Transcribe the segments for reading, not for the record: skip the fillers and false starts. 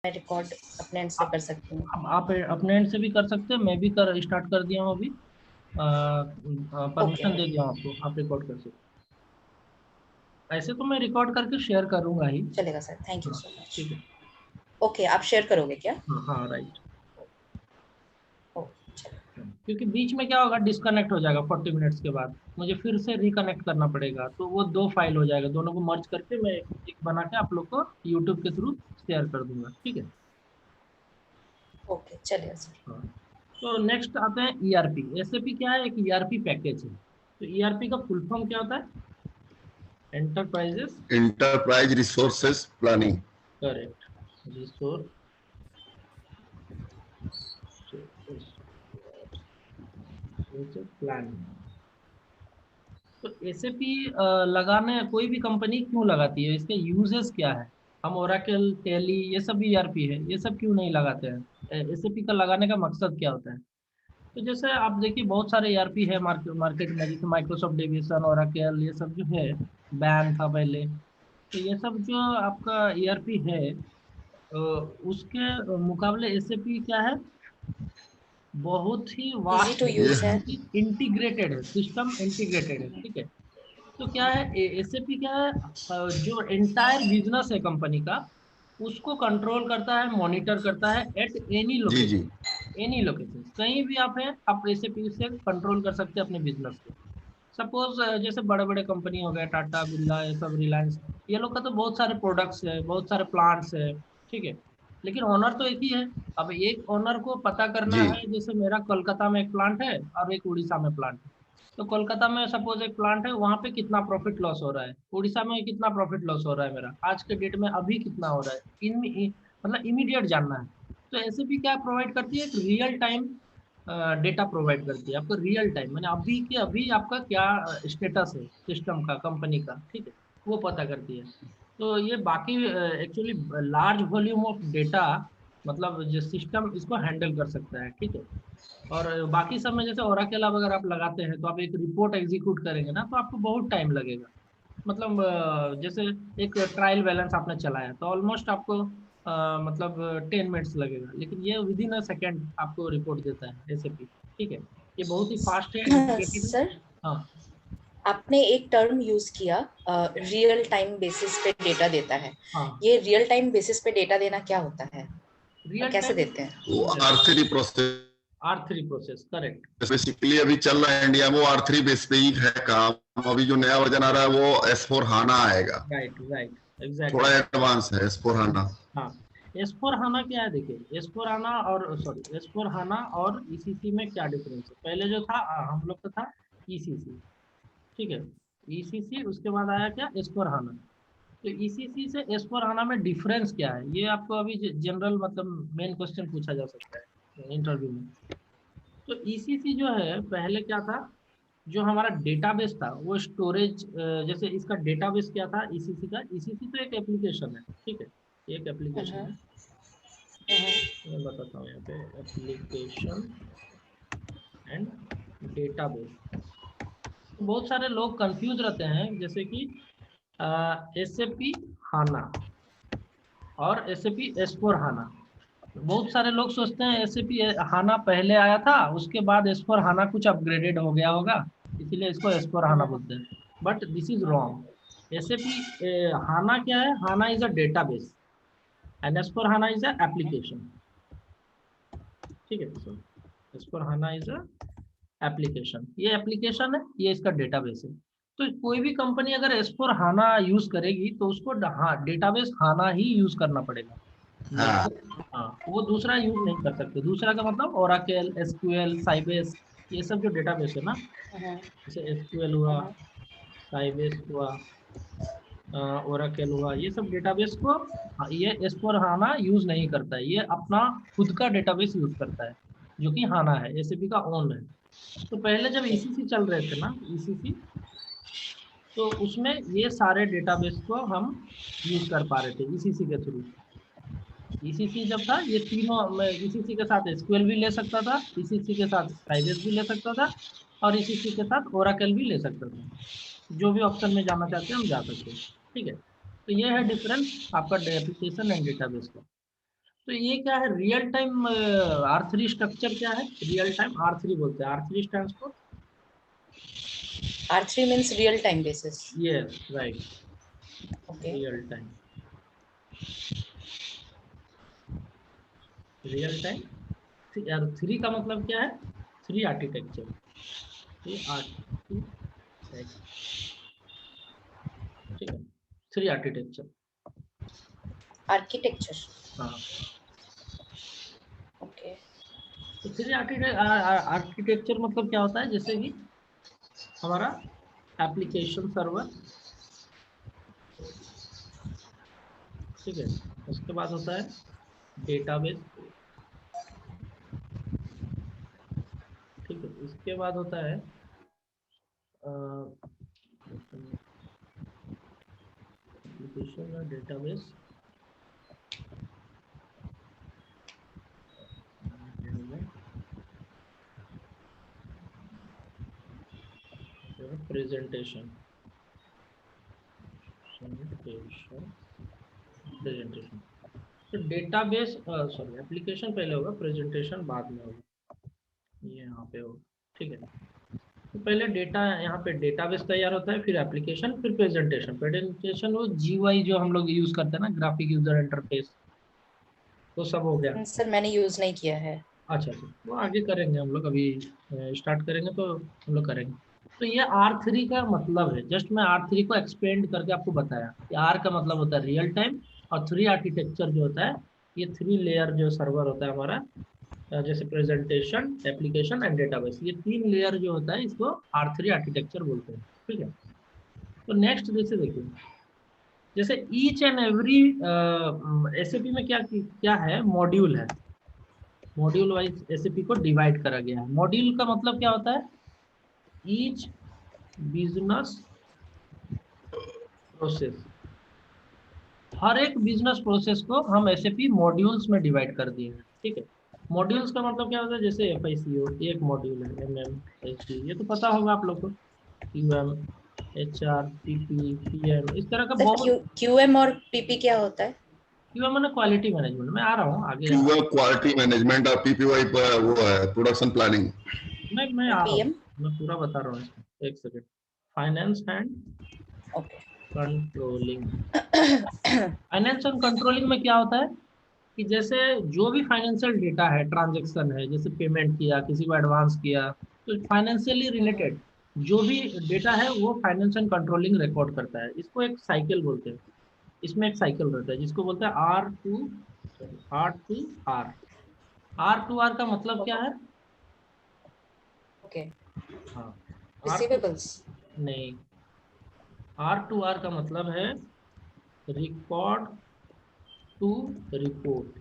मैं रिकॉर्ड अपने एंड से कर सकती हूँ। आप अपने एंड से भी कर सकते हैं, मैं भी स्टार्ट कर दिया हूँ अभी, ओके परमिशन दे दिया हूँ आपको, आप रिकॉर्ड कर सकते हैं। ऐसे तो मैं रिकॉर्ड करके शेयर करूंगा ही। चलेगा सर, थैंक यू हाँ सो मच। ठीक है। ओके, आप शेयर करोगे क्या? हाँ हाँ राइट। ओके चलो। क्योंकि बीच में क्या होगा, डिस्कनेक्ट हो जाएगा 40 मिनट्स के बाद, मुझे फिर से रिकनेक्ट करना पड़ेगा, तो वो दो फाइल हो जाएगा, दोनों को मर्ज करके मैं एक बना के आप लोग को यूट्यूब के थ्रू शेयर कर दूंगा, ठीक है। ओके चलेगा सर। हाँ, तो नेक्स्ट आते हैं ईआरपी। एसएपी क्या है? एक ईआरपी पैकेज है। तो ईआरपी का फुल फॉर्म क्या होता है? Enterprises enterprise resources planning. Correct, resource planning. तो एसएपी लगाने कोई भी कंपनी क्यों लगाती है, इसके यूजेस क्या है? हम ओरेकल, टैली, ये सब भी ईआरपी है, ये सब क्यों नहीं लगाते हैं? एसएपी का लगाने का मकसद क्या होता है? तो जैसे आप देखिए बहुत सारे ईआरपी है मार्केट में, जैसे माइक्रोसॉफ्ट डिवीजन, ओरेकल, ये सब जो है, बैन था पहले। तो ये सब जो आपका ईआरपी है, उसके मुकाबले एसएपी क्या है, बहुत ही इजी वास्ट टू है, ये यूज है। इंटीग्रेटेड है, सिस्टम इंटीग्रेटेड है, ठीक है। तो क्या है एसएपी, क्या है, जो एंटायर बिजनेस है कंपनी का, उसको कंट्रोल करता है, मॉनिटर करता है at any G G. Location. Any location, कहीं भी आप हैं, आप एसएपी से कंट्रोल कर सकते हैं अपने बिजनेस को। सपोज जैसे बड़े बड़े कंपनी हो गए, टाटा, बिरला, ये सब, रिलायंस, ये लोग का तो बहुत सारे प्रोडक्ट्स है, बहुत सारे प्लांट्स है, ठीक है, लेकिन ओनर तो एक ही है। अब एक ओनर को पता करना जी है, जैसे मेरा कोलकाता में एक प्लांट है और एक उड़ीसा में प्लांट है। तो कोलकाता में सपोज एक प्लांट है, वहां पे कितना प्रॉफिट लॉस हो रहा है, उड़ीसा में कितना प्रॉफिट लॉस हो रहा है मेरा आज के डेट में, अभी कितना हो रहा है, मतलब इमीडिएट जानना है। तो ऐसे भी क्या प्रोवाइड करती है, एक रियल टाइम डेटा प्रोवाइड करती है आपको, रियल टाइम, मैंने अभी के अभी आपका क्या स्टेटस है सिस्टम का, कंपनी का, ठीक है, वो पता करती है। तो ये बाकी actually large volume of data, मतलब जो सिस्टम इसको हैंडल कर सकता है, ठीक है। और बाकी सब में जैसे ओरेकल अगर आप लगाते हैं, तो आप एक रिपोर्ट एग्जीक्यूट करेंगे ना, तो आपको बहुत टाइम लगेगा। मतलब जैसे एक ट्रायल बैलेंस आपने चलाया, तो ऑलमोस्ट आपको मतलब 10 मिनट्स लगेगा, लेकिन ये विद इन अ सेकेंड आपको रिपोर्ट देता है एसएपी, ठीक है। ये बहुत ही फास्ट है, इंटीग्रेटेड है। सर, हाँ आपने एक टर्म यूज किया, रियल टाइम बेसिस पे डेटा देता है। हाँ, ये रियल टाइम बेसिस पे डेटा देना क्या होता है और रियल कैसे टाइम देते हैं? वो R3 process R3 process, correct. Basically अभी चल रहा है इंडिया में, वो R3 बेस पे ही है काम। अभी जो नया वर्जन आ रहा है वो S4 हाना आएगा, राइट राइट, एग्जैक्टली। थोड़ा एडवांस है S4 हाना। हाँ, एस फोर हाना क्या है, देखिए एस फोर हाना और सॉरी एस फोर हाना और ईसीसी में क्या डिफरेंस है? पहले जो था हम लोग का था ईसीसी, ठीक है। ईसीसी, उसके बाद आया क्या, एस फोर हाना। तो ईसीसी से एस फोर हाना में डिफरेंस क्या है, ये आपको अभी जनरल मतलब मेन क्वेश्चन पूछा जा सकता है इंटरव्यू में। तो ईसीसी जो है, पहले क्या था, जो हमारा डेटाबेस था वो स्टोरेज, जैसे इसका डेटाबेस क्या था ईसीसी का, ईसीसी तो एक एप्लीकेशन है, ठीक है, एक एप्लीकेशन हम्म, है। मैं बताता हूँ यहाँ पे, एप्लीकेशन एंड डेटाबेस। बहुत सारे लोग कंफ्यूज रहते हैं, जैसे कि एसएपी हाना और एसएपी एस फोर हाना। बहुत सारे लोग सोचते हैं एसएपी हाना पहले आया था, उसके बाद एस फोर हाना कुछ अपग्रेडेड हो गया होगा, इसीलिए इसको एस फोर हाना बोलते हैं, but this is wrong. SAP HANA क्या है, HANA is a database and S four HANA is a application, ठीक है। So S four HANA is a application, ये एप्लीकेशन है, ये इसका डेटाबेस है। तो कोई भी कंपनी अगर एस फोर हाना यूज करेगी, तो उसको हाँ डेटाबेस हाना ही यूज करना पड़ेगा, नहीं हाँ तो हाँ वो दूसरा यूज नहीं कर सकते। दूसरा का मतलब ओराकेल, एसक्यूएल, साइबेस, ये सब जो डेटाबेस है ना, हम्म, जैसे एसक्यूएल हुआ, हम्म, साइबेस हुआ, ओराकेल हुआ, ये सब डेटाबेस को ये एस फोर हाना यूज नहीं करता है, ये अपना खुद का डेटाबेस यूज करता है, जो कि हाना है, एसएपी का ओन है। तो पहले जब ओके। ईसीसी चल रहे थे ना, ईसीसी, तो उसमें ये सारे डेटाबेस को हम यूज कर पा रहे थे ईसीसी के थ्रू। ईसीसी जब था, ये तीनों, मैं ईसीसी के साथ एसक्यूएल भी ले सकता था, ईसीसी के साथ साइबेस भी ले सकता था, और ईसीसी के साथ ओराकल भी ले सकता था। जो भी ऑप्शन में जाना चाहते हैं हम जा सकते हैं, ठीक है। तो ये है डिफरेंस आपका एप्लीकेशन एंड डेटाबेस का। तो ये क्या है, रियल टाइम R3 स्ट्रक्चर क्या है, रियल टाइम R3 बोलते हैं। R3 stands for R3 means real time basis. Yes right, Okay. Real time, real time. R3 का मतलब क्या है, 3 आर्किटेक्चर, 3 आर्किटेक्चर, ठीक है, 3 आर्किटेक्चर। Architecture. हाँ, Okay. तो 3 आर्किटेक्चर मतलब क्या होता है, जैसे कि हमारा एप्लीकेशन सर्वर, ठीक है, उसके बाद होता है डेटाबेस, ठीक है, इसके बाद होता है एप्लीकेशन या डेटाबेस, प्रेजेंटेशन, प्रेजेंटेशन। तो डेटाबेस सॉरी एप्लीकेशन पहले होगा, प्रेजेंटेशन बाद में होगा, ये यहाँ पे होगा, ठीक है। तो पहले डेटा, यहाँ पे डेटाबेस तैयार होता है, फिर एप्लीकेशन, फिर प्रेजेंटेशन। प्रेजेंटेशन वो GUI जो हम लोग यूज करते हैं ना, ग्राफिक यूजर इंटरफेस, वो सब हो गया। सर मैंने यूज नहीं किया है। अच्छा अच्छा, वो आगे करेंगे हम लोग, अभी स्टार्ट करेंगे तो हम लोग करेंगे। तो ये R3 का मतलब है, जस्ट मैं R3 को एक्सपेंड करके आपको बताया कि R का मतलब होता है रियल टाइम, और 3 आर्किटेक्चर जो होता है, ये 3 लेयर जो सर्वर होता है हमारा, जैसे प्रेजेंटेशन, एप्लीकेशन एंड डेटाबेस, ये 3 लेयर जो होता है, इसको R3 आर्किटेक्चर बोलते हैं, ठीक है। तो नेक्स्ट जैसे देखिए, जैसे ईच एंड एवरी SAP में क्या क्या है, मॉड्यूल है, मॉड्यूल वाइज SAP को डिवाइड करा गया है। मॉड्यूल का मतलब क्या होता है, ईच बिजनेस प्रोसेस, हर एक बिजनेस प्रोसेस को हम SAP मॉड्यूल्स में डिवाइड कर दिए हैं, ठीक है। मॉड्यूल्स का मतलब क्या होता है, जैसे FICO एक मॉड्यूल है, MM, SD, ये तो पता होगा आप लोग को, QM, HR, PP, PM, इस तरह का सर बहुत। QM और PP क्या होता है? QM मैंने क्वालिटी मैनेजमेंट में आ रहा हूँ आगे, क्यूएम क्वालिटी मैनेजमेंट और पीपीवाई वो है प्रोडक्शन प्लानिंग। मैं और आ रहा हूँ, PM? मैं पूरा बता रहा हूँ इसमें, एक second. Finance and okay. Controlling, finance and controlling में क्या होता है कि जैसे जो भी फाइनेंशियल डेटा है, ट्रांजैक्शन है, जैसे पेमेंट किया, किसी को एडवांस किया, तो फाइनेंशियली रिलेटेड जो भी डेटा है वो फाइनेंस एंड कंट्रोलिंग रिकॉर्ड करता है। इसको एक साइकिल बोलते हैं, इसमें एक साइकिल रहता है जिसको बोलते हैं R2R। R2R का मतलब क्या है, ओके। हाँ, R2 रिसीवेबल्स। नहीं, R2R का मतलब है रिकॉर्ड टू रिपोर्ट।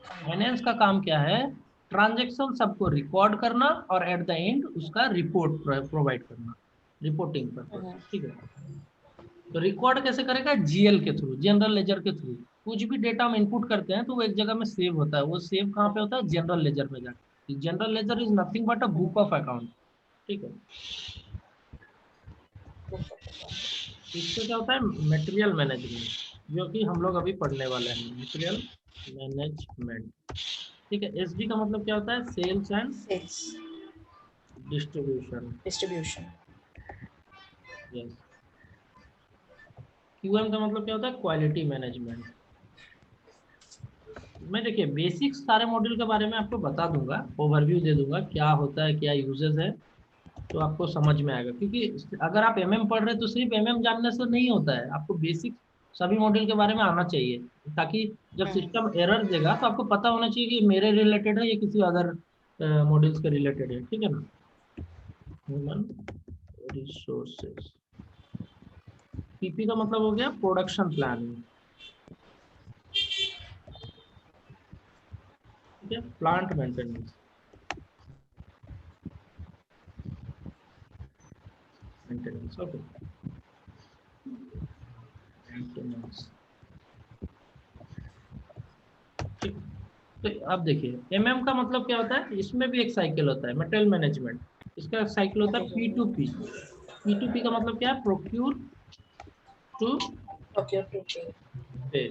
फाइनेंस का काम क्या है, ट्रांजैक्शन सबको रिकॉर्ड करना और एट द एंड उसका रिपोर्ट प्रोवाइड करना, रिपोर्टिंग पर्पस, ठीक है। तो रिकॉर्ड कैसे करेगा, GL के थ्रू, जनरल लेजर के थ्रू। कुछ भी डेटा हम इनपुट करते हैं तो वो एक जगह में सेव होता है, वो सेव कहाँ पे होता है, जनरल लेजर में जाकर। General ledger is nothing but a book of account, ठीक है। इससे क्या होता है, मटेरियल मैनेजमेंट, जो कि हम लोग अभी पढ़ने वाले हैं, मटेरियल मैनेजमेंट, ठीक है। SD का मतलब क्या होता है, sales and sales distribution, distribution. Yes. QM का मतलब क्या होता है, क्वालिटी मैनेजमेंट। मैं देखिए बेसिक्स सारे मॉड्यूल के बारे में आपको बता दूंगा, ओवरव्यू दे दूंगा क्या होता है, क्या यूजेस है, तो आपको समझ में आएगा। क्योंकि अगर आप MM पढ़ रहे हैं तो सिर्फ MM जानने से नहीं होता है, आपको बेसिक सभी मॉड्यूल के बारे में आना चाहिए, ताकि जब सिस्टम एरर देगा तो आपको पता होना चाहिए कि मेरे रिलेटेड है या किसी अदर मॉड्यूल्स के रिलेटेड है, ठीक है ना। ह्यूमन रिसोर्सेज, PP का मतलब हो गया प्रोडक्शन प्लानिंग, ठीक है। प्लांट मेंटेनेंस, ओके, मेंटेनेंस, ठीक। तो अब देखिए MM का मतलब क्या होता है, इसमें भी एक साइकिल होता है, मटेरियल मैनेजमेंट, इसका साइकिल होता है P2P। P2P का मतलब क्या है, प्रोक्यूर टू ओके। ओके। पे,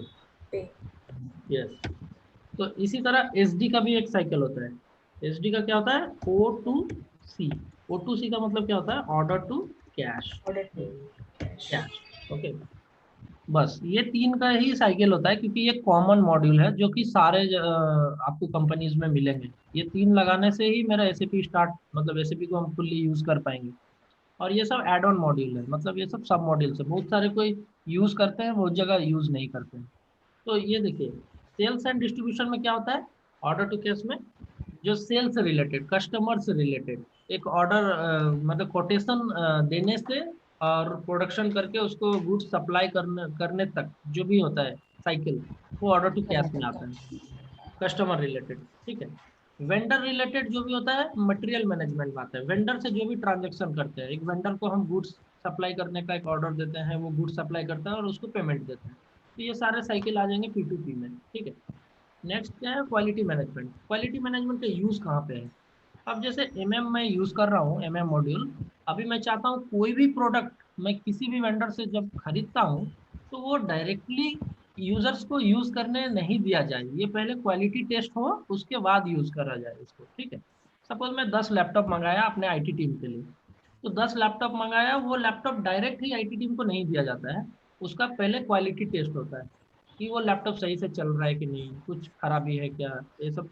पे। यस। तो इसी तरह SD का भी एक साइकिल होता है। SD का क्या होता है? O2C। O2C का मतलब क्या होता है? Order to cash. Cash, okay. बस ये 3 का ही साइकिल होता है, क्योंकि ये कॉमन मॉड्यूल है जो कि सारे आपको कंपनीज में मिलेंगे। ये 3 लगाने से ही मेरा SAP स्टार्ट, मतलब SAP को हम फुल्ली यूज कर पाएंगे। और ये सब एड ऑन मॉड्यूल है, मतलब ये सब सब मॉड्यूल्स है। बहुत सारे कोई यूज करते हैं, बहुत जगह यूज नहीं करते हैं। तो ये देखिए, सेल्स एंड डिस्ट्रीब्यूशन में क्या होता है? ऑर्डर टू कैश में जो सेल्स से रिलेटेड, कस्टमर से रिलेटेड एक ऑर्डर, मतलब कोटेशन देने से और प्रोडक्शन करके उसको गुड्स सप्लाई करने तक जो भी होता है साइकिल, वो ऑर्डर टू कैश में आता है, कस्टमर रिलेटेड। ठीक है। वेंडर रिलेटेड जो भी होता है मटेरियल मैनेजमेंट में आता है। वेंडर से जो भी ट्रांजेक्शन करते हैं, एक वेंडर को हम गुड्स सप्लाई करने का एक ऑर्डर देते हैं, वो गुड्स सप्लाई करता है और उसको पेमेंट देते हैं। तो ये सारे साइकिल आ जाएंगे P2P में। ठीक है। नेक्स्ट क्या है? Quality management. क्वालिटी मैनेजमेंट का यूज कहाँ पे है? अब जैसे मैं यूज कर रहा हूँ मॉड्यूल। अभी मैं चाहता हूँ कोई भी प्रोडक्ट मैं किसी भी वेंडर से जब खरीदता हूँ, तो वो डायरेक्टली यूजर्स को यूज करने नहीं दिया जाए, ये पहले क्वालिटी टेस्ट हो, उसके बाद यूज करा जाए इसको। ठीक है। सपोज मैं 10 लैपटॉप मंगाया अपने IT टीम के लिए, तो 10 लैपटॉप मंगाया, वो laptop direct he IT team को नहीं दिया जाता है, उसका पहले क्वालिटी टेस्ट होता है कि वो लैपटॉप सही से चल रहा है कि नहीं, कुछ खराबी है क्या, ये सब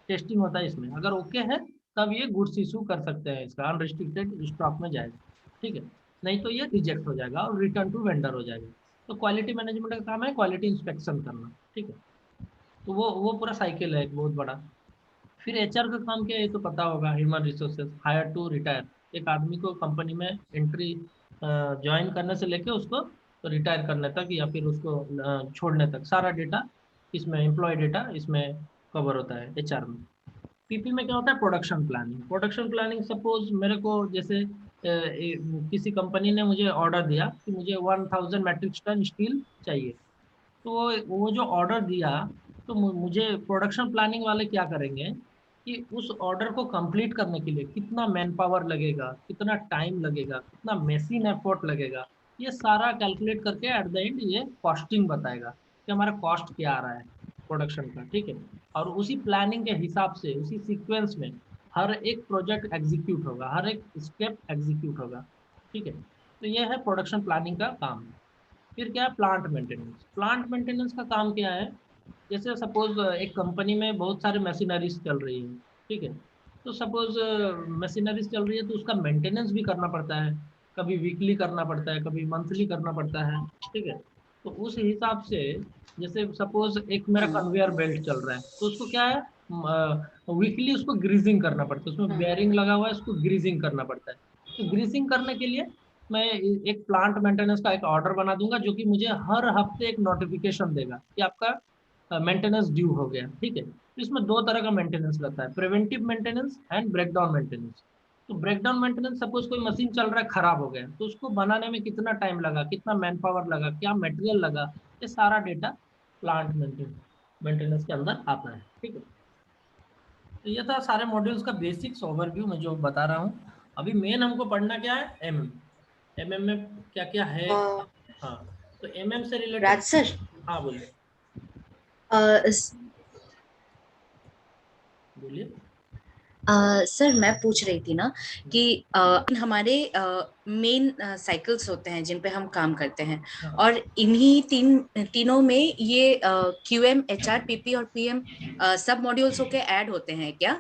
टेस्टिंग होता है इसमें। अगर ओके है तब ये गुड्स इशू कर सकते हैं, इसका अनरिस्ट्रिक्टेड स्टॉक में जाएगा। ठीक है। नहीं तो ये रिजेक्ट हो जाएगा और रिटर्न टू वेंडर हो जाएगा। तो क्वालिटी मैनेजमेंट का काम है क्वालिटी इंस्पेक्शन करना। ठीक है। तो वो पूरा साइकिल है एक बहुत बड़ा। फिर HR का काम क्या है, ये तो पता होगा, human resources, hire to retire. एक आदमी को कंपनी में एंट्री ज्वाइन करने से लेके उसको रिटायर करने तक, या फिर उसको छोड़ने तक, सारा डेटा इसमें, एम्प्लॉय डेटा इसमें कवर होता है HR में। PP में क्या होता है? Production planning. Production planning, suppose मेरे को जैसे किसी कंपनी ने मुझे ऑर्डर दिया कि मुझे 1000 मैट्रिक टन स्टील चाहिए, तो वो जो ऑर्डर दिया, तो मुझे प्रोडक्शन प्लानिंग वाले क्या करेंगे कि उस ऑर्डर को कंप्लीट करने के लिए कितना मैन पावर लगेगा, कितना टाइम लगेगा, कितना मशीन एफर्ट लगेगा, ये सारा कैलकुलेट करके एट द एंड ये कॉस्टिंग बताएगा कि हमारा कॉस्ट क्या आ रहा है प्रोडक्शन का। ठीक है। और उसी प्लानिंग के हिसाब से, उसी सीक्वेंस में हर एक प्रोजेक्ट एग्जीक्यूट होगा, हर एक स्टेप एग्जीक्यूट होगा। ठीक है। तो ये है प्रोडक्शन प्लानिंग का काम। फिर क्या है? Plant maintenance. प्लांट मेंटेनेंस का काम क्या है? जैसे सपोज एक कंपनी में बहुत सारे मशीनरीज चल रही है। ठीक है। तो सपोज मशीनरीज चल रही है, तो उसका मेंटेनेंस भी करना पड़ता है, कभी वीकली करना पड़ता है, कभी मंथली करना पड़ता है। ठीक है। तो उस हिसाब से, जैसे सपोज एक मेरा कन्वेयर बेल्ट चल रहा है, तो उसको क्या है, वीकली उसको ग्रीजिंग करना पड़ता है, उसमें बेयरिंग लगा हुआ है, उसको ग्रीजिंग करना पड़ता है। तो ग्रीसिंग करने के लिए मैं एक प्लांट मेंटेनेंस का एक ऑर्डर बना दूंगा, जो कि मुझे हर हफ्ते एक नोटिफिकेशन देगा कि आपका मेंटेनेंस ड्यू हो गया। ठीक है। तो इसमें 2 तरह का मेंटेनेंस रहता है, preventive maintenance and breakdown maintenance. तो ब्रेकडाउन मेंटेनेंस, सपोज कोई मशीन चल रहा है, खराब हो गया, तो उसको बनाने में कितना टाइम लगा, कितना मैन पावर लगा, क्या मटेरियल लगा, ये सारा डेटा प्लांट मेंटेनेंस के अंदर आता है। ठीक है। तो ये था सारे मॉड्यूल्स का बेसिक्स ओवरव्यू मैं जो बता रहा हूँ। अभी मेन हमको पढ़ना क्या है? MM में क्या क्या है। हाँ, तो MM से रिलेटेड। राज सर, हाँ बोलिए। बोलिए। सर मैं पूछ रही थी ना कि हमारे मेन साइकिल्स होते हैं जिन पे हम काम करते हैं, हाँ और इन्हीं तीनों में ये QM, HR, PP और PM सब मॉड्यूल्स होके ऐड होते हैं क्या,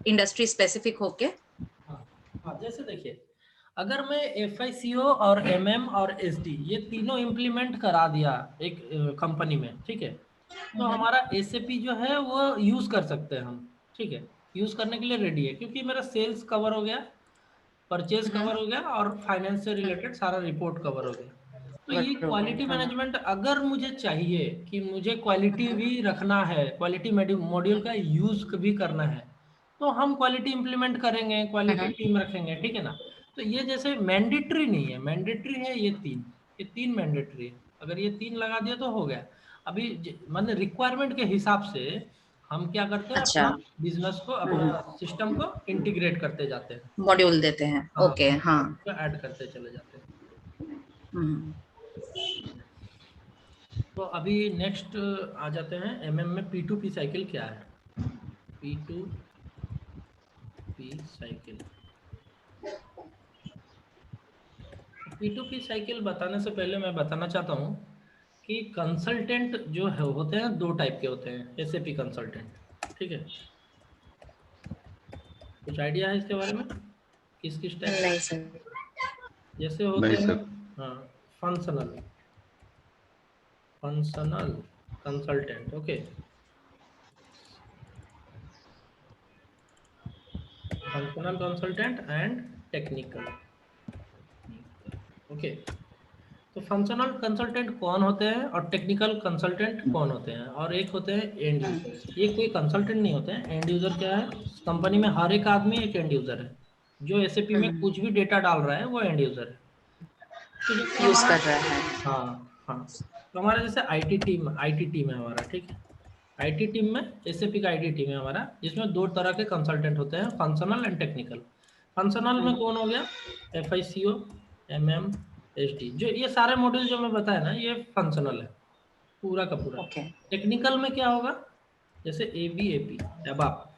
इंडस्ट्री स्पेसिफिक होके? हाँ हाँ, जैसे देखिए, अगर मैं FICO और MM और SD ये तीनों इम्प्लीमेंट करा दिया एक कंपनी में, ठीक है, तो हमारा SAP जो है वो यूज कर सकते हैं हम। ठीक है। यूज करने के लिए रेडी है, क्योंकि मेरा सेल्स कवर हो गया, परचेज कवर हो गया, और फाइनेंस से रिलेटेड सारा रिपोर्ट कवर हो गया। तो ये क्वालिटी मैनेजमेंट अगर मुझे चाहिए कि मुझे क्वालिटी भी रखना है, क्वालिटी मॉड्यूल का यूज भी करना है, तो हम क्वालिटी इंप्लीमेंट करेंगे, क्वालिटी टीम रखेंगे। ठीक है ना। तो ये जैसे मैंडेटरी नहीं है, मैंडेटरी है ये तीन मैंडेटरी है। अगर ये 3 लगा दिया तो हो गया। अभी मतलब रिक्वायरमेंट के हिसाब से हम क्या करते हैं, अच्छा, अपना बिजनेस को, अपना सिस्टम को इंटीग्रेट करते जाते हैं। मॉड्यूल देते हैं, हाँ, ओके, हाँ। तो ऐड करते चले जाते हैं। हम्म। तो अभी नेक्स्ट आ जाते हैं एमएम में P2P साइकिल क्या है। P2P साइकिल, P2P साइकिल बताने से पहले मैं बताना चाहता हूँ कि कंसल्टेंट जो है होते हैं दो टाइप के होते हैं, एसएपी कंसल्टेंट, ठीक है। कुछ आइडिया है इसके बारे में, किस किस टाइप नहीं के? सर। जैसे होते नहीं हैं, सर। हाँ, functional consultant, okay, functional consultant and technical, okay. तो फंक्शनल कंसल्टेंट कौन होते हैं और टेक्निकल कंसल्टेंट कौन होते हैं, और एक होते हैं एंड यूजर्स। ये कोई कंसल्टेंट नहीं होते हैं। एंड यूजर क्या है, कंपनी में हर एक आदमी एक एंड यूजर है। जो एसएपी में कुछ भी डेटा डाल रहा है वो एंड यूजर है। तो जैसे यूज हमारा, कर रहा है। हाँ हाँ, तो हमारा जैसे आईटी टीम है हमारा, ठीक है। आईटी टीम में, एसएपी का आईटी टीम है हमारा, जिसमें दो तरह के कंसल्टेंट होते हैं, फंक्शनल एंड टेक्निकल। फंक्शनल में कौन हो गया, FICO, MM, SD, जो ये सारे मॉड्यूल जो मैं बताया ना, ये फंक्शनल है पूरा का पूरा। ओके। टेक्निकल में क्या होगा, जैसे ABAP, एबाप,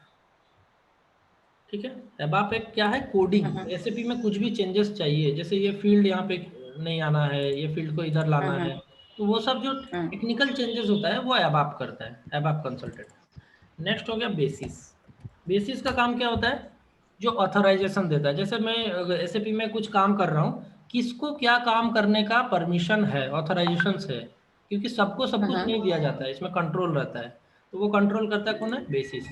ठीक है। एबाप एक क्या है, कोडिंग। एसएपी में कुछ भी चेंजेस चाहिए, जैसे ये फील्ड यहाँ पे नहीं आना है, ये फील्ड को इधर लाना है, तो वो सब जो टेक्निकल चेंजेस होता है वो एबाप करता है, एबाप कंसल्टेंट। नेक्स्ट हो गया बेसिस। बेसिस का काम क्या होता है, जो ऑथराइजेशन देता है। जैसे मैं एसएपी में कुछ काम कर रहा हूँ, किसको क्या काम करने का परमिशन है, ऑथराइजेशन है, क्योंकि सबको सब कुछ नहीं दिया जाता है, इसमें कंट्रोल रहता है। तो वो कंट्रोल करता है कौन है, बेसिस।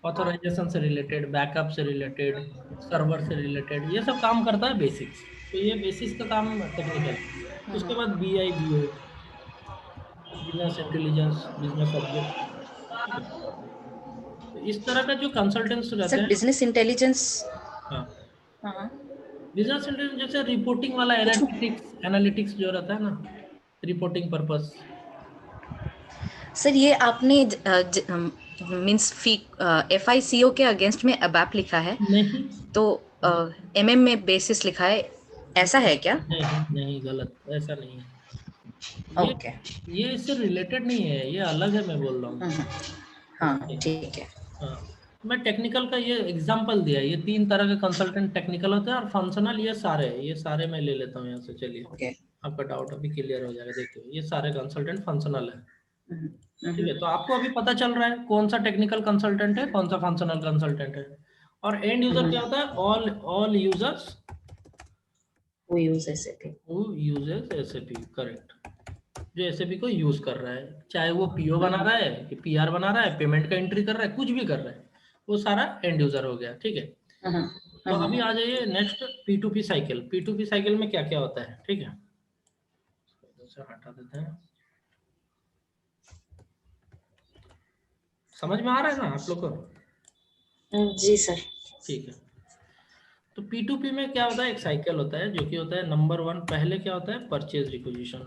ऑथराइजेशन से रिलेटेड, बैकअप से रिलेटेड, सर्वर से रिलेटेड, ये सब काम करता है बेसिक्स। तो ये बेसिक्स का काम टेक्निकल। उसके बाद BI/BO, business intelligence, business object, तो इस तरह का जो कंसल्टेंट्स रहते सर हैं। Business intelligence. हाँ, हाँ, बिजनेस इंटेलिजेंस जैसे रिपोर्टिंग वाला, कुछ एनालिटिक्स जो रहता है ना, रिपोर्टिंग पर्पस। सर ये आपने मींस फी FICO के अगेंस्ट में अबैप लिखा है, नहीं तो MM में बेसिस लिखा है, ऐसा है क्या? नहीं नहीं, गलत, ऐसा नहीं है। ये ओके। ये इससे रिलेटेड नहीं है, ये अलग है, मैं बोल रहा हूँ। हाँ ठीक है। हाँ, मैं टेक्निकल का ये एग्जांपल दिया, ये तीन तरह के कंसल्टेंट टेक्निकल होते हैं, और फंक्शनल ये सारे मैं ले लेता हूँ यहाँ से, चलिए ओके। आपका डाउट अभी क्लियर हो जाएगा। देखिए ये सारे कंसल्टेंट फंक्शनल है, ठीक है। तो आपको अभी पता चल रहा है कौन सा टेक्निकल कंसल्टेंट है, कौन सा फंक्शनल कंसल्टेंट है। और एंड यूजर क्या होता है, ऑल यूजर्स वो use SAP। Who uses SAP, correct. जो एसएपी को यूज कर रहा है, चाहे वो पीओ बना रहा है कि PR बना रहा है, पेमेंट का एंट्री कर रहा है, कुछ भी कर रहा है, वो सारा एंड यूजर हो गया, ठीक है। तो अभी आ जाइए next, P2P cycle. P2P cycle में क्या क्या होता है, ठीक है, इसे हटा देते हैं। समझ में आ रहा है ना आप लोग को? जी सर। ठीक है। तो P2P में क्या होता है, एक साइकिल होता है, जो कि होता है नंबर 1, पहले क्या होता है, परचेज रिक्विजिशन।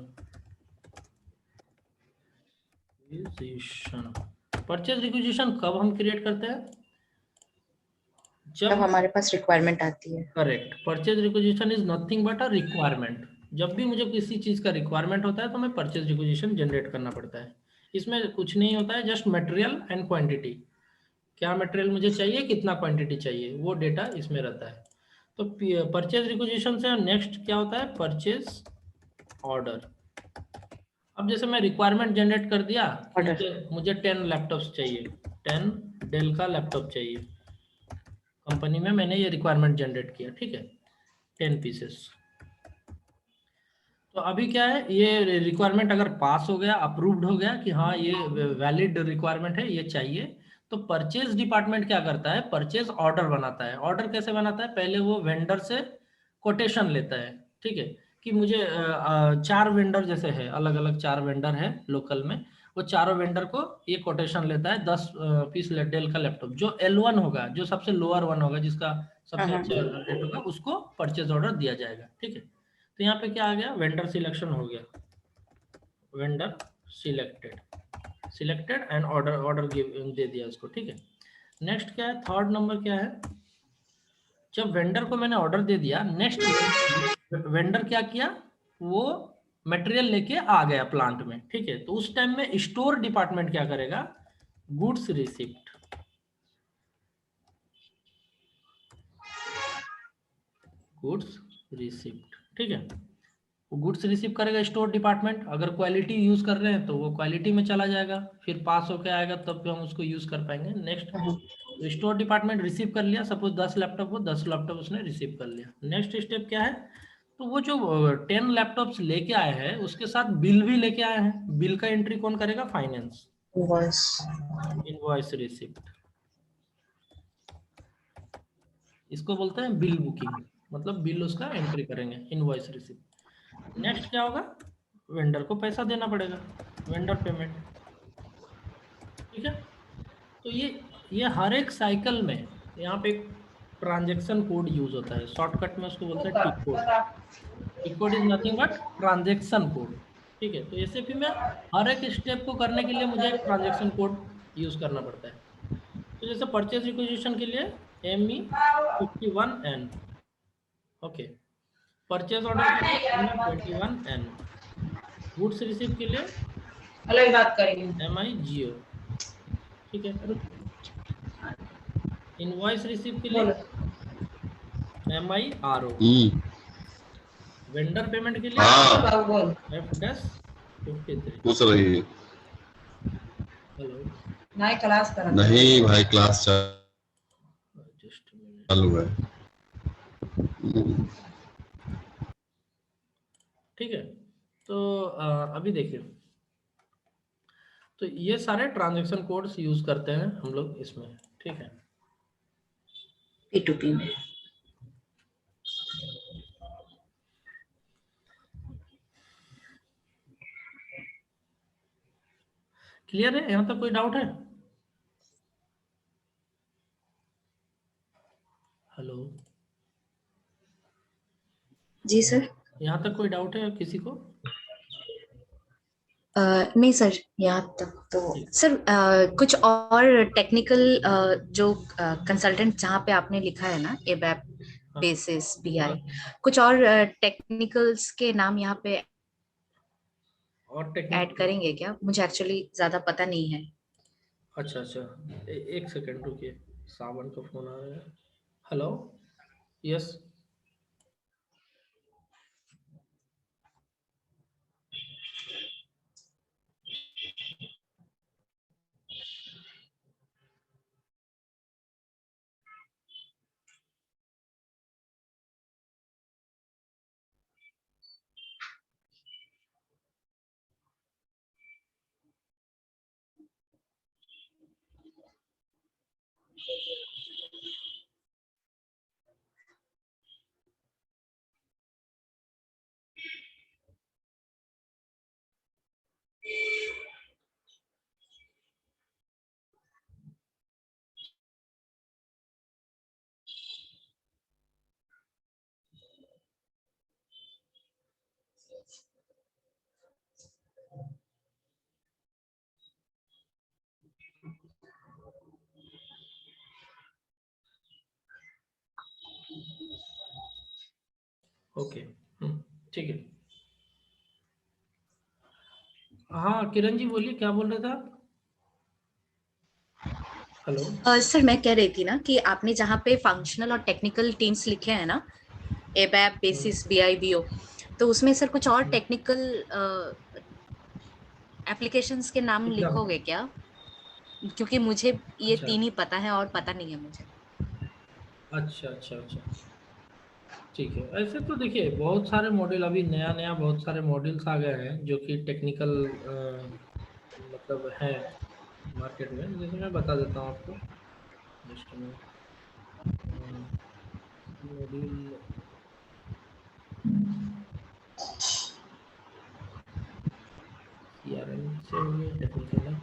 परचेज रिक्विजिशन कब हम क्रिएट करते हैं, तब जब, हमारे पास रिक्वायरमेंट आती है। Correct, purchase requisition is nothing but a requirement. जब भी मुझे किसी चीज का रिक्वायरमेंट होता है तो मैं परचेज रिक्विजिशन जनरेट करना पड़ता है। इसमें कुछ नहीं होता है, जस्ट मटेरियल एंड क्वांटिटी। क्या मटेरियल मुझे चाहिए, कितना क्वांटिटी चाहिए, वो डेटा इसमें रहता है। तो परचेज रिक्विजिशन से नेक्स्ट क्या होता है, परचेज ऑर्डर। अब जैसे मैं रिक्वायरमेंट जनरेट कर दिया, ऑर्डर। मुझे 10 लैपटॉप्स चाहिए, 10 डेल का लैपटॉप चाहिए। कंपनी में मैंने ये रिक्वायरमेंट जनरेट किया, ठीक है, 10 पीसेस। तो अभी क्या है, ये रिक्वायरमेंट अगर पास हो गया, अप्रूव्ड हो गया कि हाँ ये वैलिड रिक्वायरमेंट है, ये चाहिए, तो परचेज डिपार्टमेंट क्या करता है, परचेज ऑर्डर बनाता है। ऑर्डर कैसे बनाता है, पहले वो वेंडर से कोटेशन लेता है, ठीक है, कि मुझे 4 वेंडर जैसे है, अलग अलग 4 वेंडर है लोकल में, वो चारों वेंडर को ये कोटेशन लेता है 10 पीस डेल का लैपटॉप। जो L1 होगा, जो सबसे लोअर वन होगा, जिसका सबसे अच्छा रेट होगा, उसको परचेज ऑर्डर दिया जाएगा, ठीक है। तो यहाँ पे क्या आ गया, वेंडर सिलेक्शन हो गया, वेंडर सिलेक्टेड एंड ऑर्डर दे दिया उसको, ठीक है। नेक्स्ट क्या है, थर्ड नंबर क्या है, जब वेंडर को मैंने ऑर्डर दे दिया, नेक्स्ट वेंडर क्या किया, वो मटेरियल लेके आ गया प्लांट में, ठीक है, तो उस टाइम में स्टोर डिपार्टमेंट क्या करेगा, गुड्स रिसिप्ट, गुड्स रिसिप्ट, ठीक है, वो गुड्स रिसीव करेगा स्टोर डिपार्टमेंट। अगर क्वालिटी यूज कर रहे हैं तो वो क्वालिटी में चला जाएगा, फिर पास होके आएगा तब भी हम उसको यूज कर पाएंगे। नेक्स्ट स्टोर डिपार्टमेंट रिसीव कर लिया, सपोज 10 लैपटॉप हो, 10 लैपटॉप उसने रिसीव कर लिया। नेक्स्ट स्टेप क्या है, तो वो जो 10 लैपटॉप्स लेके आए हैं उसके साथ बिल भी लेके आए हैं, बिल का एंट्री कौन करेगा, फाइनेंस, इनवॉइस रिसिप्ट, इसको बोलते हैं बिल बुकिंग, मतलब बिल उसका एंट्री करेंगे, इनवॉइस रिसिप्ट। नेक्स्ट क्या होगा, वेंडर को पैसा देना पड़ेगा, वेंडर पेमेंट, ठीक है। तो ये हर एक साइकिल में यहाँ पे एक ट्रांजैक्शन कोड यूज होता है, शॉर्टकट में उसको बोलते हैं tick code. Tick code is nothing but transaction code, ठीक है। तो एसएपी में हर एक स्टेप को करने के लिए मुझे एक ट्रांजैक्शन कोड यूज करना पड़ता है। तो जैसे परचेज रिक्विजिशन के लिए ME51N, ओके, परचेज ऑर्डर के लिए ME21N, गुड्स रिसीव के लिए अलग बात करेंगे MIGO, ठीक है। इनवॉइस रिसीव के लिए MIRO, वेंडर पेमेंट के लिए F-53। पूछ रही है हेलो, नहीं क्लास कर, नहीं भाई क्लास चालू है। ठीक है, तो अभी देखिए, तो ये सारे ट्रांजैक्शन कोड्स यूज करते हैं हम लोग इसमें, ठीक है, P2P में। क्लियर है, यहाँ तक कोई डाउट है? हेलो जी सर। यहाँ तक कोई डाउट है किसी को? नहीं सर, यहाँ तक तो सर कुछ और टेक्निकल जो कंसल्टेंट जहाँ पे आपने लिखा है ना, एबैप, बेसिस, बीआई, कुछ और टेक्निकल्स के नाम यहाँ पे और ऐड करेंगे क्या? मुझे एक्चुअली ज्यादा पता नहीं है। अच्छा अच्छा, एक सेकंड रुकिए, सावन का फोन आ रहा है। हेलो, यस, ओके, ठीक है। हाँ किरण जी बोलिए, क्या बोल रहे थे आप? हेलो सर मैं कह रही थी ना कि आपने जहाँ पे फंक्शनल और टेक्निकल टीम्स लिखे हैं ना, एबैप, बेसिस, बीआई, बीओ, तो उसमें सर कुछ और टेक्निकल एप्लीकेशंस के नाम लिखोगे क्या? क्योंकि मुझे ये अच्छा 3 ही पता है और पता नहीं है मुझे। अच्छा अच्छा अच्छा, ठीक है। ऐसे तो देखिए बहुत सारे मॉड्यूल, अभी नया नया बहुत सारे मॉड्यूल्स आ गए हैं जो कि टेक्निकल मतलब है मार्केट में, जैसे मैं बता देता हूँ आपको, जस्ट मॉड्यूल CRM से हो गया, टेक्निकल है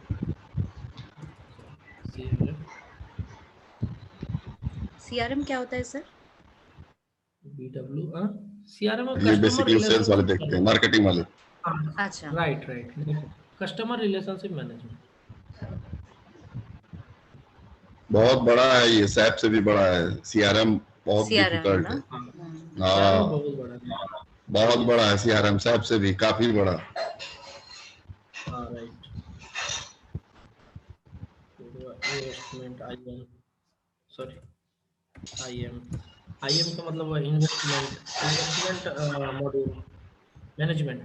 CRM। CRM क्या होता है सर? BW, CRM ये कस्टमर बेसिकली सेल्स वाले रिलेशनशिप, देखते हैं, मार्केटिंग वाले। अच्छा, right right, customer relationship management. बहुत बड़ा है ये, सैप से भी बड़ा है। सीआरएम बहुत CRM डिफिकल्ट ना। है। CRM हाँ बहुत बड़ा है। बहुत बड़ा है CRM साहब से भी काफी बड़ा। Right. Investment IM, sorry IM का मतलब investment module management,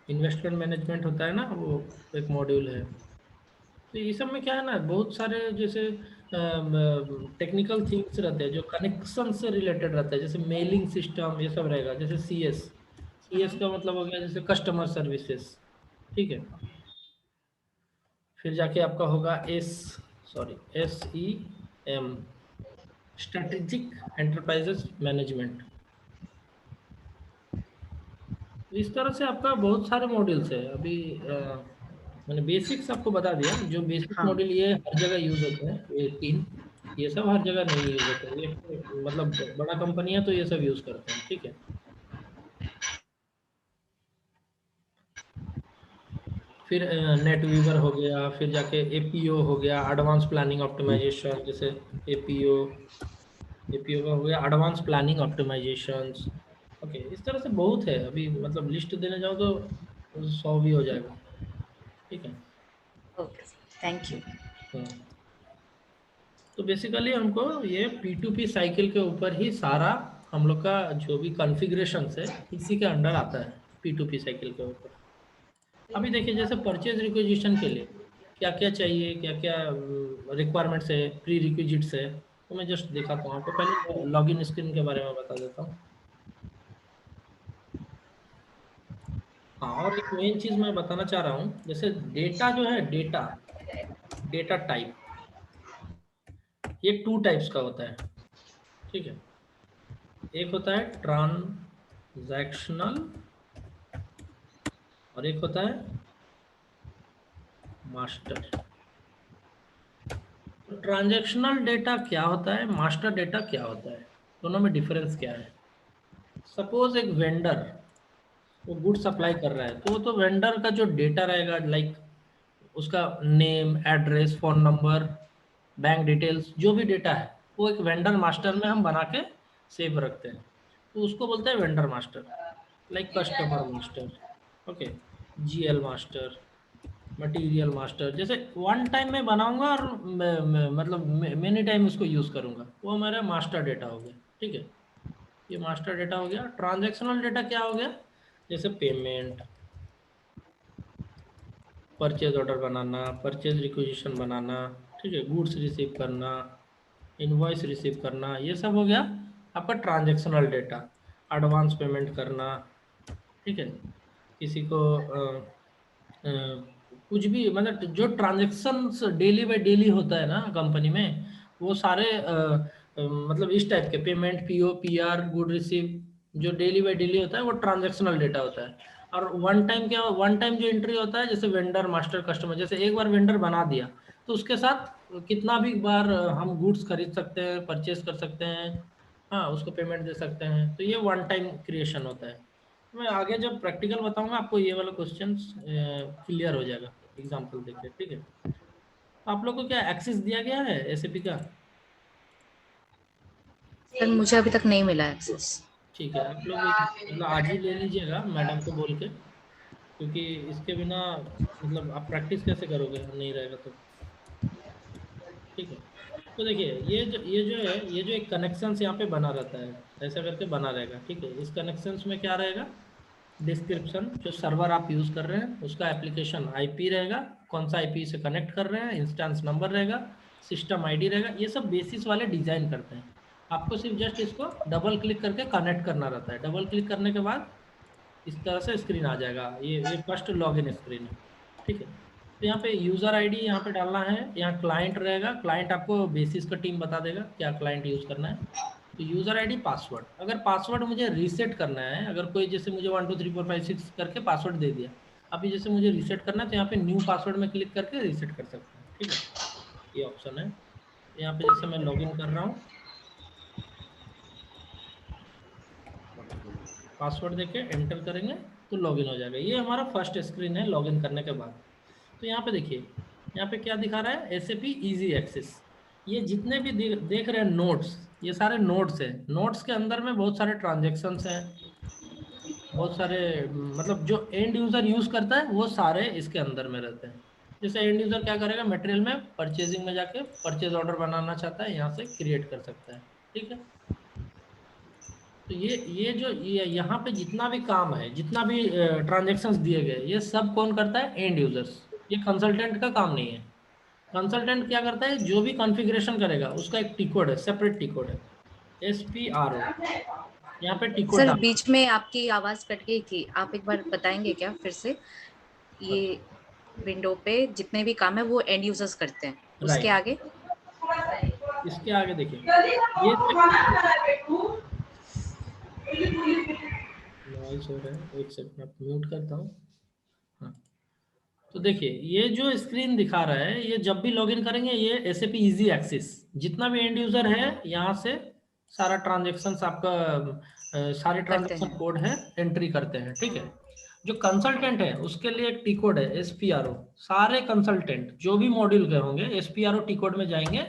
investment management होता है ना, वो एक मॉड्यूल है। तो ये सब में क्या है ना, बहुत सारे जैसे टेक्निकल थिंग्स रहते हैं जो कनेक्शन से रिलेटेड रहता है, जैसे मेलिंग सिस्टम ये सब रहेगा। जैसे CS का मतलब हो गया जैसे कस्टमर सर्विसेज, ठीक है। फिर जाके आपका होगा SEM स्ट्रेटेजिक एंटरप्राइजेस मैनेजमेंट। इस तरह से आपका बहुत सारे मॉड्यूल्स है। अभी मैंने बेसिक्स आपको बता दिया, जो बेसिक हाँ मॉड्यूल ये हर जगह यूज होते हैं, ये 3, ये सब हर जगह नहीं यूज होते हैं, ये मतलब बड़ा कंपनी है तो ये सब यूज करते हैं, ठीक है। फिर नेटवीवर हो गया, फिर जाके APO हो गया, एडवांस प्लानिंग ऑप्टिमाइजेशन, जैसे APO का हो गया एडवांस प्लानिंग ऑप्टिमाइजेशन। ओके, इस तरह से बहुत है। अभी मतलब लिस्ट देने जाओ तो 100 भी हो जाएगा, ठीक है। Okay, thank you. तो बेसिकली हमको ये P2P साइकिल के ऊपर ही सारा हम लोग का जो भी कॉन्फ़िगरेशन है इसी के अंडर आता है, P2P साइकिल के ऊपर। अभी देखिए जैसे परचेज रिक्विजिशन के लिए क्या क्या चाहिए, क्या क्या रिक्वायरमेंट्स है, प्री रिक्विजिट्स है, तो मैं जस्ट दिखाता हूँ आपको। पहले लॉगिन स्क्रीन के बारे में बता देता हूँ। हाँ, और एक मेन चीज़ मैं बताना चाह रहा हूँ, जैसे डेटा जो है, डेटा टाइप, ये 2 टाइप्स का होता है, ठीक है। एक होता है ट्रांजैक्शनल और एक होता है मास्टर। तो ट्रांजैक्शनल डेटा क्या होता है, मास्टर डेटा क्या होता है, दोनों में डिफरेंस क्या है। सपोज एक वेंडर वो गुड सप्लाई कर रहा है, तो वेंडर का जो डेटा रहेगा, लाइक उसका name, address, phone number, bank details, जो भी डेटा है वो एक वेंडर मास्टर में हम बना के सेव रखते हैं, तो उसको बोलते हैं vendor master. Like customer master, okay, GL master, material master. जैसे वन टाइम मैं बनाऊंगा और मतलब मेनी टाइम उसको यूज़ करूंगा, वो हमारा मास्टर डेटा हो गया, ठीक है। ये मास्टर डेटा हो गया। ट्रांजैक्शनल डेटा क्या हो गया, जैसे पेमेंट, परचेज ऑर्डर बनाना, परचेज रिक्विजिशन बनाना, ठीक है, गुड्स रिसीव करना, इनवॉइस रिसीव करना, ये सब हो गया आपका ट्रांजैक्शनल डेटा। एडवांस पेमेंट करना, ठीक है, किसी को कुछ भी, मतलब जो ट्रांजैक्शंस डेली बाय डेली होता है ना कंपनी में, वो सारे मतलब इस टाइप के payment, PO, PR, good receive जो डेली बाय डेली होता है वो ट्रांजैक्शनल डेटा होता है। और वन टाइम जो एंट्री होता है, जैसे वेंडर मास्टर कस्टमर, जैसे एक बार वेंडर बना दिया तो उसके साथ कितना भी बार हम गुड्स खरीद सकते हैं, परचेज कर सकते हैं, हाँ, उसको पेमेंट दे सकते हैं, तो ये वन टाइम क्रिएशन होता है। मैं आगे जब प्रैक्टिकल बताऊंगा आपको ये वाला क्वेश्चंस क्लियर हो जाएगा एग्जांपल देके, ठीक है। आप लोग को क्या एक्सेस दिया गया है SAP का? सर मुझे अभी तक नहीं मिला एक्सेस। ठीक है, आप लोग मतलब आज ही ले लीजिएगा मैडम को बोल के, क्योंकि इसके बिना मतलब आप प्रैक्टिस कैसे करोगे नहीं रहेगा तो, ठीक है। तो देखिए ये जो एक कनेक्शन यहाँ पे बना रहता है, ऐसा करके बना रहेगा, ठीक है। इस कनेक्शंस में क्या रहेगा, डिस्क्रिप्शन, जो सर्वर आप यूज़ कर रहे हैं उसका एप्लीकेशन IP रहेगा, कौन सा IP से कनेक्ट कर रहे हैं, इंस्टेंस नंबर रहेगा, सिस्टम ID रहेगा, ये सब बेसिस वाले डिज़ाइन करते हैं। आपको सिर्फ जस्ट इसको डबल क्लिक करके कनेक्ट करना रहता है। डबल क्लिक करने के बाद इस तरह से स्क्रीन आ जाएगा, ये फर्स्ट लॉगिन स्क्रीन है, ठीक है। तो यहाँ पे यूज़र ID यहाँ पे डालना है, यहाँ क्लाइंट रहेगा, क्लाइंट आपको बेसिस का टीम बता देगा क्या क्लाइंट यूज़ करना है। तो यूज़र ID, पासवर्ड, अगर पासवर्ड मुझे रीसेट करना है, अगर कोई जैसे मुझे 1 2 3 4 5 6 करके पासवर्ड दे दिया, अभी जैसे मुझे रीसेट करना है तो यहाँ पे न्यू पासवर्ड में क्लिक करके रीसेट कर सकते हैं, ठीक है, ये ऑप्शन है। यहाँ पे जैसे मैं लॉगिन कर रहा हूँ, पासवर्ड देके एंटर करेंगे तो लॉगिन हो जाएगा। ये हमारा फर्स्ट स्क्रीन है लॉगिन करने के बाद। तो यहाँ पे देखिए, यहाँ पे क्या दिखा रहा है, SAP इजी एक्सेस। ये जितने भी देख रहे हैं नोट्स, ये सारे नोट्स हैं। नोट्स के अंदर में बहुत सारे ट्रांजेक्शन्स हैं, बहुत सारे मतलब जो एंड यूजर यूज करता है वो सारे इसके अंदर में रहते हैं। जैसे एंड यूजर क्या करेगा, मटेरियल में परचेजिंग में जाके परचेज ऑर्डर बनाना चाहता है, यहाँ से क्रिएट कर सकता है। ठीक है, तो ये जो ये यहाँ पे जितना भी काम है, जितना भी ट्रांजेक्शन्स दिए गए, ये सब कौन करता है, एंड यूजर्स। ये कंसल्टेंट का काम नहीं है। कंसल्टेंट क्या करता है, जो भी कॉन्फ़िगरेशन करेगा उसका एक टी कोड है, सेपरेट टी कोड है, SPRO। यहाँ पे टी कोड सर डाल। बीच में आपकी आवाज कट गई थी, आप एक बार बताएंगे क्या फिर से? ये विंडो पे जितने भी काम है वो एंड यूजर्स करते हैं, उसके राइट, आगे? इसके आगे देखिए, ये नॉइस हो रहा है, एक सेकंड आप म्यूट करता हूँ। हाँ, तो देखिए ये जो स्क्रीन दिखा रहा है, ये जब भी लॉगिन करेंगे ये SAP इजी एक्सेस, जितना भी एंड यूजर है यहाँ से सारा ट्रांजेक्शन्स आपका सारे करते ट्रांजेक्शन हैं। कोड है एंट्री करते हैं। ठीक है, जो कंसल्टेंट है उसके लिए एक टी कोड है, SPRO। सारे कंसल्टेंट जो भी मॉड्यूल के होंगे SPRO टी कोड में जाएंगे,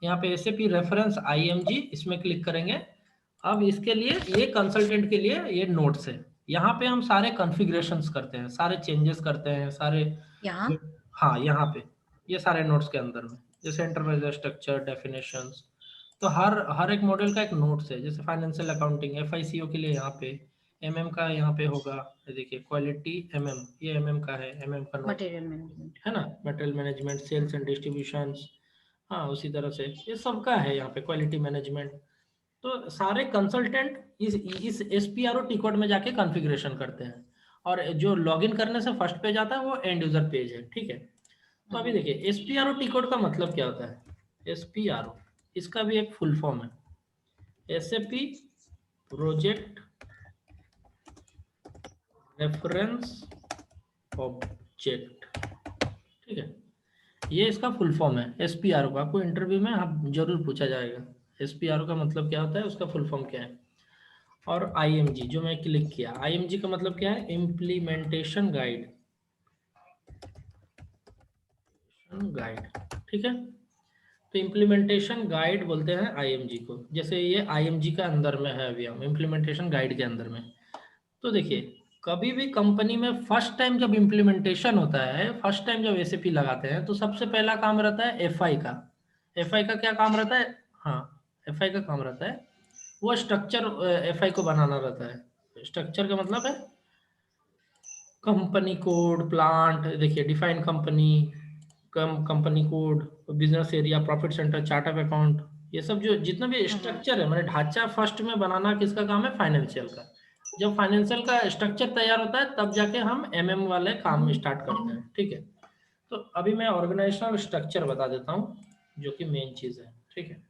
यहाँ पे SAP रेफरेंस IMG इसमें क्लिक करेंगे। अब इसके लिए, ये कंसल्टेंट के लिए ये नोट्स है, यहाँ पे हम सारे कॉन्फ़िगरेशंस करते हैं, सारे चेंजेस करते हैं, सारे। यहाँ हाँ, यहाँ पे ये सारे नोट्स के अंदर में, जैसे एंटरप्राइज स्ट्रक्चर, डेफिनेशंस, तो हर हर एक मॉडल का एक नोट्स है। जैसे फाइनेंशियल अकाउंटिंग FICO के लिए यहाँ पे MM का यहाँ पे होगा, ये देखिए क्वालिटी MM, ये MM का है, MM का नोट मटेरियल मैनेजमेंट। है ना, material management, sales and distributions. हाँ, उसी तरह से ये सबका है यहाँ पे, क्वालिटी मैनेजमेंट। तो सारे कंसल्टेंट इस SPRO टी कोड में जाके कॉन्फ़िगरेशन करते हैं, और जो लॉगिन करने से फर्स्ट पेज आता है वो एंड यूजर पेज है। ठीक है, तो अभी देखिए SPRO टी कोड का मतलब क्या होता है। SPRO, इसका भी एक फुल फॉर्म है, SAP प्रोजेक्ट रेफरेंस ऑब्जेक्ट। ठीक है, ये इसका फुल फॉर्म है SPRO का। आपको इंटरव्यू में आप जरूर पूछा जाएगा SPRO का मतलब क्या होता है, उसका फुल फॉर्म क्या है। और IMG जो मैं क्लिक किया, IMG का मतलब क्या है, इम्प्लीमेंटेशन गाइड, गाइड। ठीक है, तो इम्प्लीमेंटेशन गाइड बोलते हैं IMG को। जैसे ये IMG का अंदर में है, अभी हम इम्प्लीमेंटेशन गाइड के अंदर में। तो देखिए, कभी भी कंपनी में फर्स्ट टाइम जब इम्प्लीमेंटेशन होता है, फर्स्ट टाइम जब SAP लगाते हैं, तो सबसे पहला काम रहता है FI का। FI का क्या काम रहता है, हाँ, FI का काम रहता है, वो स्ट्रक्चर FI को बनाना रहता है। स्ट्रक्चर का मतलब है कंपनी कोड, प्लांट, देखिए define company, company code, business area, profit centre, chart of account, ये सब जो जितना भी स्ट्रक्चर है, मैंने ढांचा फर्स्ट में बनाना किसका काम है, फाइनेंशियल का। जब फाइनेंशियल का स्ट्रक्चर तैयार होता है तब जाके हम MM वाले काम स्टार्ट करते हैं। ठीक है, तो अभी मैं ऑर्गेनाइजेशनल स्ट्रक्चर बता देता हूँ, जो कि मेन चीज है। ठीक है,